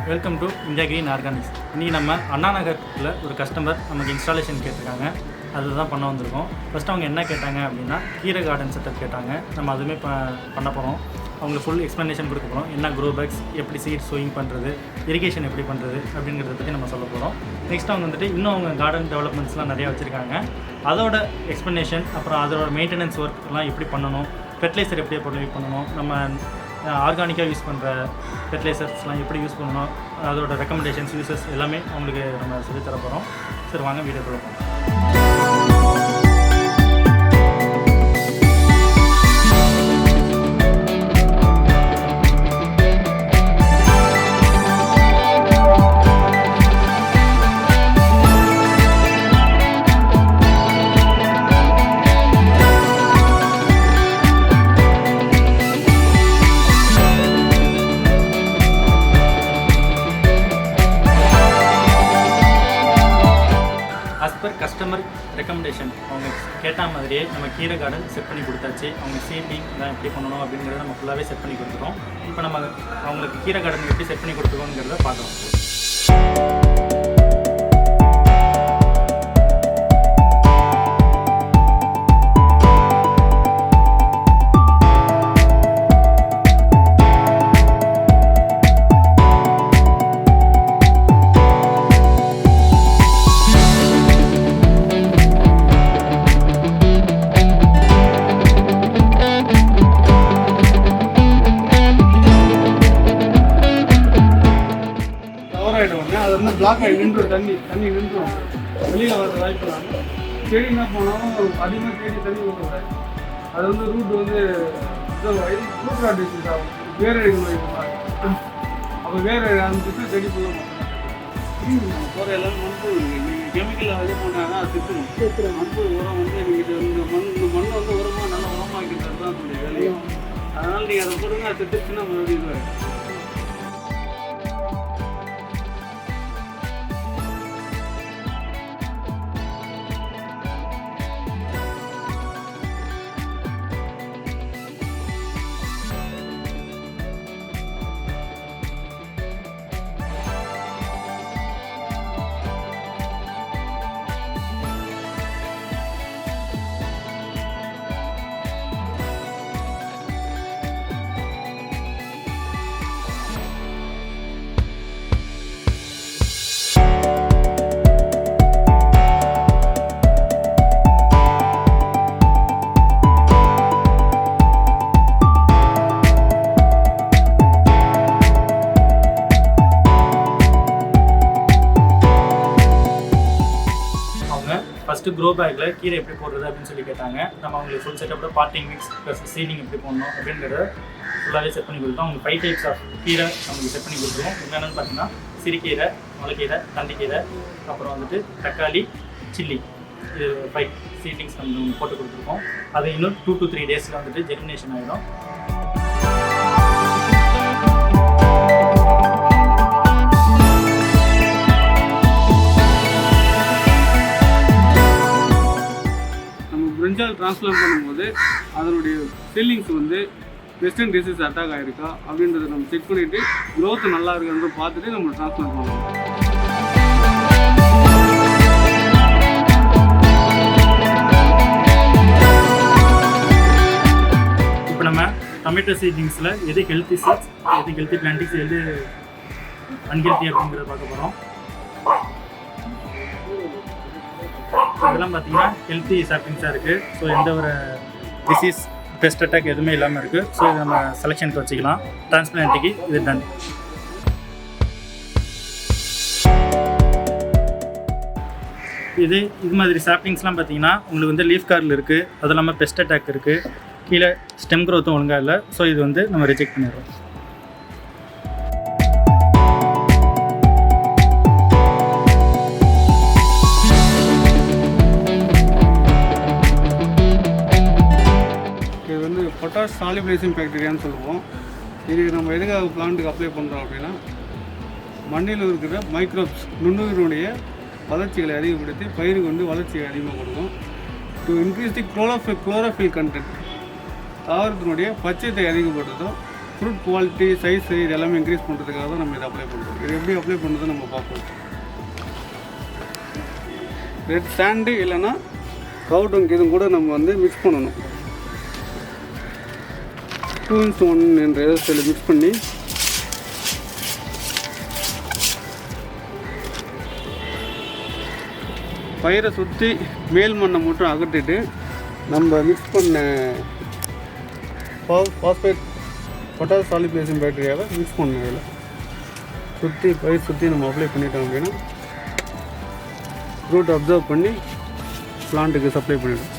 Welcome to India green organics. இன்றைக்கி நம்ம அண்ணா நகரில் ஒரு கஸ்டமர் நமக்கு இன்ஸ்டாலேஷன் கேட்டிருக்காங்க. அதுதான் பண்ண வந்திருக்கோம். ஃபஸ்ட்டு அவங்க என்ன கேட்டாங்க அப்படின்னா கீரை கார்டன் செட்டப் கேட்டாங்க. நம்ம அதுவுமே பண்ண போகிறோம். அவங்களுக்கு ஃபுல் எக்ஸ்ப்ளனேஷன் கொடுக்க போகிறோம். என்ன க்ரோ பேக்ஸ், எப்படி சீட் சோயிங் பண்ணுறது, இரிகேஷன் எப்படி பண்ணுறது அப்படிங்கிறத பற்றி நம்ம சொல்ல போகிறோம். நெக்ஸ்ட் அவங்க வந்துட்டு இன்னும் அவங்க கார்டன் டெவலப்மெண்ட்ஸ்லாம் நிறையா வச்சுருக்காங்க. அதோட எக்ஸ்ப்ளனேஷன், அப்புறம் அதோட மெயின்டெனன்ஸ் ஒர்க்லாம் எப்படி பண்ணணும், ஃபெர்டிலைசர் எப்படி ப்ரொவைட் பண்ணணும், நம்ம ஆர்கானிக்காக யூஸ் பண்ணுற ஃபெர்டிலைசர்ஸ்லாம் எப்படி யூஸ் பண்ணணும், அதோட ரெக்கமெண்டேஷன்ஸ், யூசஸ் எல்லாமே அவங்களுக்கு நம்ம சொல்லித்தர போகிறோம். சரி, வாங்க வீடியோக்குள்ள போகலாம். கஸ்டமர் ரெக்கமெண்டேஷன் அவங்க கேட்ட மாதிரியே நம்ம கீரை கார்டன் செட் பண்ணி கொடுத்தாச்சு. அவங்க சீட்லிங் எல்லாம் எப்படி பண்ணணும் அப்படிங்கிறத நம்ம ஃபுல்லாகவே செட் பண்ணி கொடுத்துருவோம். இப்போ நம்ம அவங்களுக்கு கீரை கார்டன் எப்படி செட் பண்ணி கொடுத்துருக்கோங்கிறத பார்க்கலாம். அது வந்து பிளாக் ஆகி நின்றும் தண்ணி நின்றும் வெளியில் வர வாய்ப்பு. செடி என்ன போனாலும் அதிகமாக தண்ணி ஊற்றுவாங்க. அது வந்து ரூட் வந்து ரூட் ராட் டிசீஸ் ஆகும், வேற எழுதி. அப்போ வேற ஆரம்பிச்சுட்டு செடி போக மாட்டோம். போகிற எல்லாமே மண்புழு நீங்கள் கெமிக்கல் இது பண்ணாங்க, அது திட்டணும். மண்புழு உரம் வந்து நீங்கள் இந்த மண் வந்து உரமாக நல்லா உரமாக்கின்றது தான் சொல்லுடைய வேலையும். அதனால் நீங்கள் அதை போடுங்க, அது திட்டுச்சுன்னா மறுபடியும் இதுவாக. ஃபஸ்ட்டு க்ரோ பேக்கில் கீரை எப்படி போடுறது அப்படின்னு சொல்லி கேட்டாங்க. நம்ம அவங்களுக்கு ஃபுல் செட்டப்போட பாட்டிங் மிக்ஸ் ப்ளஸ் சீடிங் எப்படி போடணும் அப்படிங்கிறத ஃபுல்லாகவே செட் பண்ணி கொடுத்தோம். அவங்களுக்கு 5 டைப்ஸ் ஆஃப் கீரை நமக்கு செட் பண்ணி கொடுத்துருவோம். என்னென்னு பார்த்தீங்கன்னா சிறுகீரை, முளைக்கீரை, தண்டிக்கீரை, அப்புறம் வந்துட்டு தக்காளி, சில்லி, இது 5 சீட்லிங்ஸ் நம்ம போட்டு கொடுத்துருக்கோம். அது இன்னும் 2 to 3 டேஸில் வந்துட்டு ஜெர்மினேஷன் ஆகிடும். பிரிஞ்சால் டிரான்ஸ்பிளான்ட் பண்ணும்போது அதனுடைய செல்லிங்ஸ் வந்து வெஸ்டர்ன் டிசீஸ் அட்டாக் ஆகிருக்கா அப்படின்றத நம்ம செக் பண்ணிவிட்டு க்ரோத் நல்லா இருக்குன்றத பார்த்துட்டு நம்ம டிரான்ஸ்பிளான்ட் பண்ணணும். இப்போ நம்ம டொமேட்டோ சீட்லிங்ஸில் எது ஹெல்த்தி சீட்ஸ், எது ஹெல்த்தி பிளான்டிங்ஸ், எது அன்ஹெல்த்தி அப்படிங்கிறத பார்க்க போகிறோம். இதெல்லாம் பார்த்தீங்கன்னா ஹெல்த்தி சாப்ளிங்ஸாக இருக்குது. ஸோ எந்த ஒரு டிசீஸ், பெஸ்ட் அட்டாக் எதுவுமே இல்லாமல் இருக்குது. ஸோ இதை நம்ம செலெக்ஷனுக்கு வச்சுக்கலாம். டிரான்ஸ்பிளான்ட்டுக்கு இது டன். இது மாதிரி சாப்ளிங்ஸ்லாம் பார்த்தீங்கன்னா உங்களுக்கு வந்து லீஃப் கார்டில் இருக்குது. அது இல்லாமல் பெஸ்ட் அட்டாக் இருக்குது. கீழே ஸ்டெம் க்ரோத்தும் ஒழுங்காக இல்லை. ஸோ இது வந்து நம்ம ரிஜெக்ட் பண்ணிடுறோம். பொட்டாஷ் சாலிபிளேஷன் பாக்டீரியான்னு சொல்லுவோம். இது நம்ம எதுக்காக பிளான்ட்டுக்கு அப்ளை பண்ணுறோம் அப்படின்னா மண்ணில் இருக்கிற மைக்ரோப்ஸ் நுண்ணுயிரினுடைய வளர்ச்சிகளை அதிகப்படுத்தி பயிருக்கு வந்து வளர்ச்சியை அதிகமாக கொடுக்கும். To increase the chlorophyll content, தாவரத்தினுடைய பச்சையத்தை அதிகப்படுத்தும். ஃப்ரூட் குவாலிட்டி சைஸு இது எல்லாமே இன்க்ரீஸ் பண்ணுறதுக்காக தான் நம்ம இதை அப்ளை பண்ணுறோம். இது எப்படி அப்ளை பண்ணுறது நம்ம பார்ப்போம். ரெட் சாண்டு இல்லைன்னா கவுடங் இதுவும் கூட நம்ம வந்து மிக்ஸ் பண்ணணும். 2:1 என்ற ரேஷியோவில் மிக்ஸ் பண்ணி பயிரை சுற்றி மேல் மண்ணை மட்டும் அகற்றிட்டு நம்ம மிக்ஸ் பண்ண பாஸ்பேட் பொட்டாஸ் சாலிபிளேஷன் பேக்டீரியாவை மிக்ஸ் பண்ணணும். இதில் சுற்றி பயிர் சுற்றி நம்ம அப்ளை பண்ணிட்டோம் அப்படின்னா ரூட் அப்சர்வ் பண்ணி பிளான்ட்டுக்கு சப்ளை பண்ணிவிடும்.